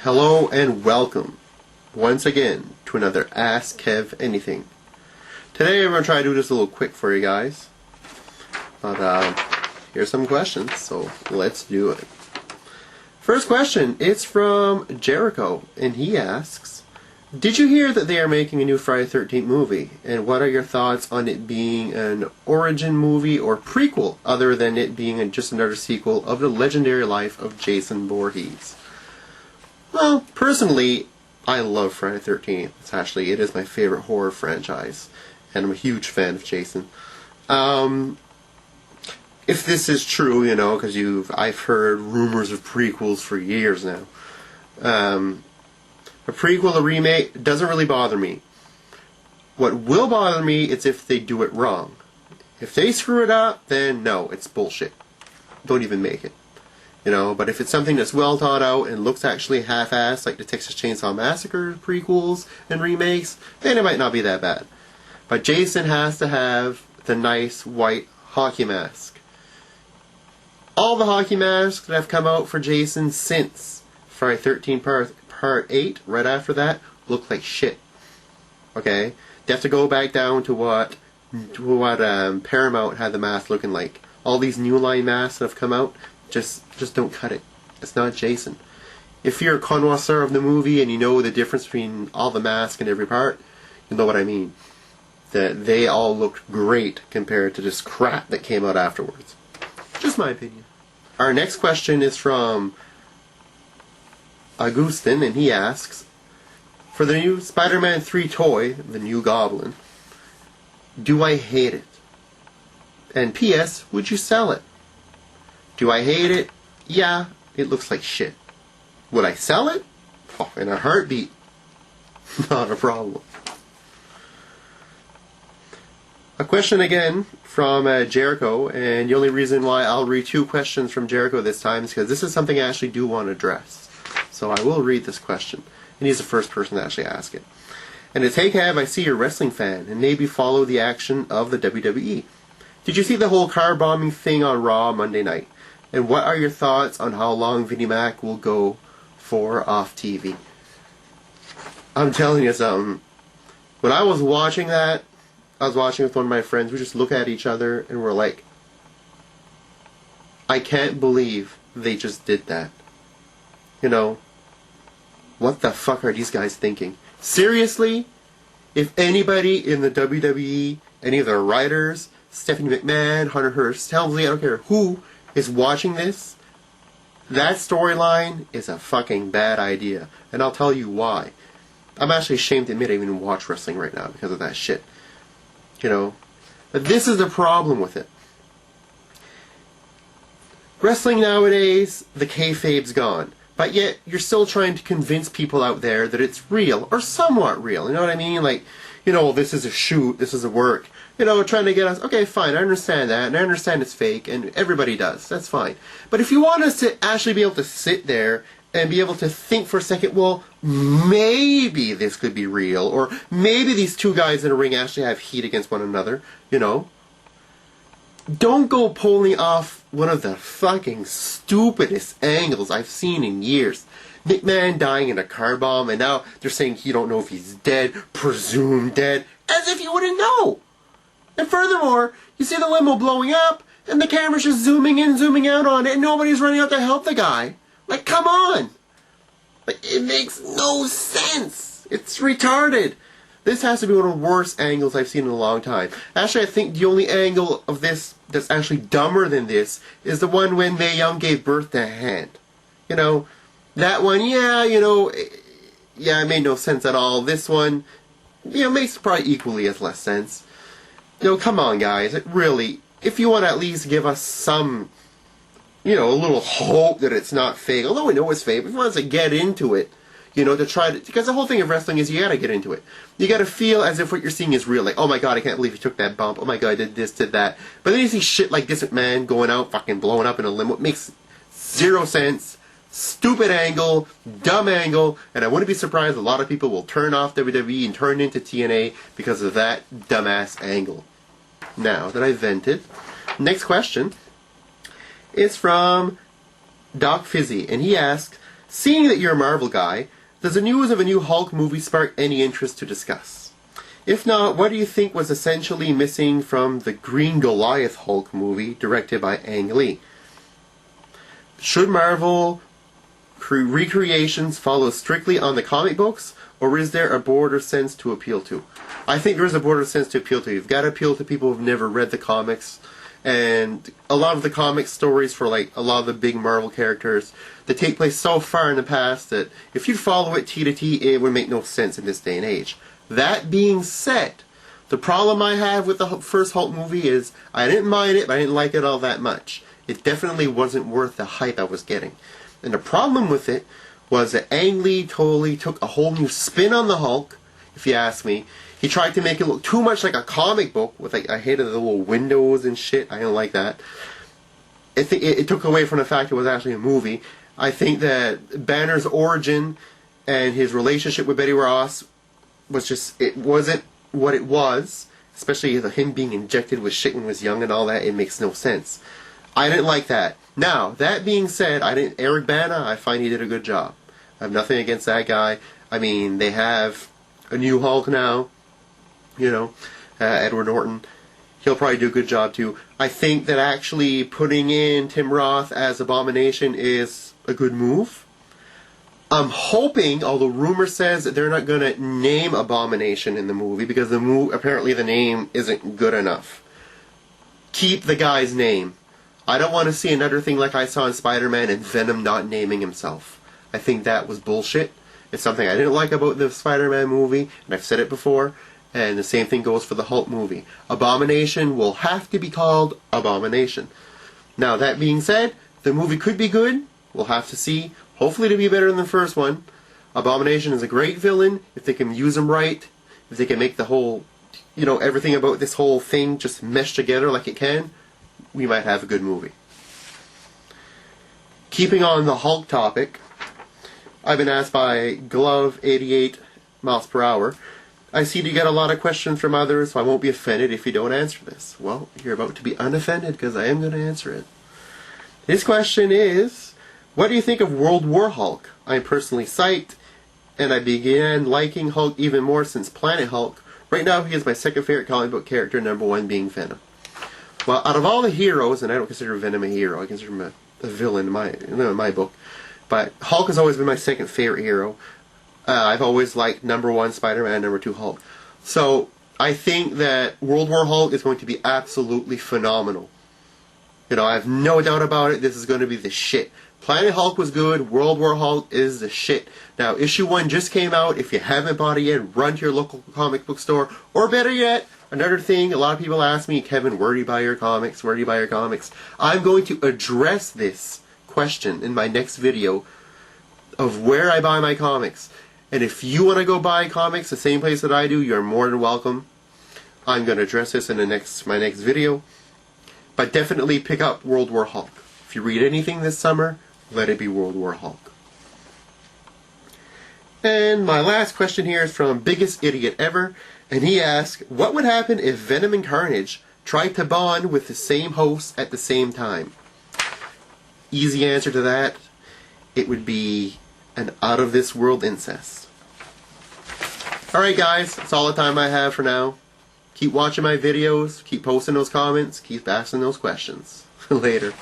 Hello and welcome once again to another Ask Kev Anything. Today we're going to try to do this a little quick for you guys. But here's some questions, so let's do it. First question, it's from Jericho, and he asks, did you hear that they are making a new Friday the 13th movie? And what are your thoughts on it being an origin movie or prequel, other than it being just another sequel of the legendary life of Jason Voorhees? Well, personally, I love Friday the 13th. It is my favorite horror franchise, and I'm a huge fan of Jason. If this is true, because I've heard rumors of prequels for years now. A prequel, a remake, doesn't really bother me. What will bother me is if they do it wrong. If they screw it up, then no, it's bullshit. Don't even make it. But if it's something that's well thought out and looks actually half-assed, like the Texas Chainsaw Massacre prequels and remakes, then it might not be that bad. But Jason has to have the nice white hockey mask. All the hockey masks that have come out for Jason since Friday 13 Part 8, right after that, look like shit. Okay? They have to go back down to what Paramount had the mask looking like. All these new line masks that have come out, just don't cut it. It's not Jason. If you're a connoisseur of the movie and you know the difference between all the masks and every part, you know what I mean. That they all looked great compared to this crap that came out afterwards. Just my opinion. Our next question is from Augustin, and he asks, for the new Spider-Man 3 toy, the new Goblin, do I hate it? And P.S., would you sell it? Do I hate it? Yeah, it looks like shit. Would I sell it? Oh, in a heartbeat. Not a problem. A question again from Jericho, and the only reason why I'll read two questions from Jericho this time is because this is something I actually do want to address. So I will read this question, and he's the first person to actually ask it. And it's, hey Kev, I see you're a wrestling fan, and maybe follow the action of the WWE. Did you see the whole car bombing thing on Raw Monday night? And what are your thoughts on how long Vinnie Mac will go for off TV? I'm telling you something. When I was watching that, I was watching with one of my friends. We just look at each other and we're like, I can't believe they just did that. What the fuck are these guys thinking? Seriously? If anybody in the WWE, any of their writers, Stephanie McMahon, Hunter Hearst Helmsley, I don't care who is watching this, that storyline is a fucking bad idea. And I'll tell you why. I'm actually ashamed to admit I even watch wrestling right now because of that shit. But this is the problem with it. Wrestling nowadays, the kayfabe's gone. But yet, you're still trying to convince people out there that it's real, or somewhat real, you know what I mean? Like, this is a shoot, this is a work. Trying to get us, okay, fine, I understand that, and I understand it's fake, and everybody does, that's fine. But if you want us to actually be able to sit there and be able to think for a second, well, maybe this could be real, or maybe these two guys in a ring actually have heat against one another, Don't go pulling off one of the fucking stupidest angles I've seen in years. McMahon dying in a car bomb, and now they're saying you don't know if he's dead, presumed dead, as if you wouldn't know. And furthermore, you see the limo blowing up, and the camera's just zooming in, zooming out on it, and nobody's running out to help the guy. Like, come on! Like, it makes no sense! It's retarded! This has to be one of the worst angles I've seen in a long time. Actually, I think the only angle of this that's actually dumber than this is the one when Mae Young gave birth to a hand. That one, it made no sense at all. This one, makes probably equally as less sense. Come on, guys. Really, if you want to at least give us some, a little hope that it's not fake, although we know it's fake, if you want us to get into it, to try to, because the whole thing of wrestling is you gotta get into it. You gotta feel as if what you're seeing is real. Like, oh my god, I can't believe he took that bump. Oh my god, I did this, did that. But then you see shit like this McMahon going out, fucking blowing up in a limo. It makes zero sense. Stupid angle, dumb angle, and I wouldn't be surprised a lot of people will turn off WWE and turn into TNA because of that dumbass angle. Now that I've vented, next question is from Doc Fizzy, and he asks, Seeing that you're a Marvel guy, does the news of a new Hulk movie spark any interest to discuss? If not, what do you think was essentially missing from the Green Goliath Hulk movie directed by Ang Lee? Should Marvel recreations follow strictly on the comic books, or is there a broader sense to appeal to? I think there is a broader sense to appeal to. You've got to appeal to people who've never read the comics, and a lot of the comic stories for like a lot of the big Marvel characters, they take place so far in the past that if you follow it T to T, it would make no sense in this day and age. That being said, the problem I have with the first Hulk movie is I didn't mind it, but I didn't like it all that much. It definitely wasn't worth the hype I was getting. And the problem with it was that Ang Lee totally took a whole new spin on the Hulk, if you ask me. He tried to make it look too much like a comic book with like I hated the little windows and shit. I don't like that. It took away from the fact it was actually a movie. I think that Banner's origin and his relationship with Betty Ross was just, it wasn't what it was. Especially him being injected with shit when he was young and all that. It makes no sense. I didn't like that. Now, that being said, Eric Bana, I find he did a good job. I have nothing against that guy. I mean, they have a new Hulk now. You know, Edward Norton. He'll probably do a good job too. I think that actually putting in Tim Roth as Abomination is a good move. I'm hoping, although rumor says that they're not going to name Abomination in the movie because apparently the name isn't good enough. Keep the guy's name. I don't want to see another thing like I saw in Spider-Man and Venom not naming himself. I think that was bullshit. It's something I didn't like about the Spider-Man movie, and I've said it before. And the same thing goes for the Hulk movie. Abomination will have to be called Abomination. Now, that being said, the movie could be good. We'll have to see. Hopefully to be better than the first one. Abomination is a great villain. If they can use him right, if they can make the whole, you know, everything about this whole thing just mesh together like it can, we might have a good movie. Keeping on the Hulk topic, I've been asked by Glove 88 miles per hour. I see you get a lot of questions from others, so I won't be offended if you don't answer this. Well, you're about to be unoffended because I am going to answer it. His question is, what do you think of World War Hulk? I'm personally psyched, and I began liking Hulk even more since Planet Hulk. Right now, he is my second favorite comic book character, number one being Venom. Well, out of all the heroes, and I don't consider Venom a hero, I consider him a villain in my book, but Hulk has always been my second favorite hero. I've always liked number one Spider-Man, number two Hulk. So I think that World War Hulk is going to be absolutely phenomenal. You know, I have no doubt about it. This is going to be the shit. Planet Hulk was good. World War Hulk is the shit. Now, issue 1 just came out. If you haven't bought it yet, run to your local comic book store. Or better yet, another thing, a lot of people ask me, Kevin, where do you buy your comics? Where do you buy your comics? I'm going to address this question in my next video of where I buy my comics. And if you want to go buy comics the same place that I do, you're more than welcome. I'm going to address this in my next video. But definitely pick up World War Hulk. If you read anything this summer, let it be World War Hulk. And my last question here is from Biggest Idiot Ever. And he asks, what would happen if Venom and Carnage tried to bond with the same host at the same time? Easy answer to that. It would be an out-of-this-world incest. Alright guys, that's all the time I have for now. Keep watching my videos, keep posting those comments, keep asking those questions. Later.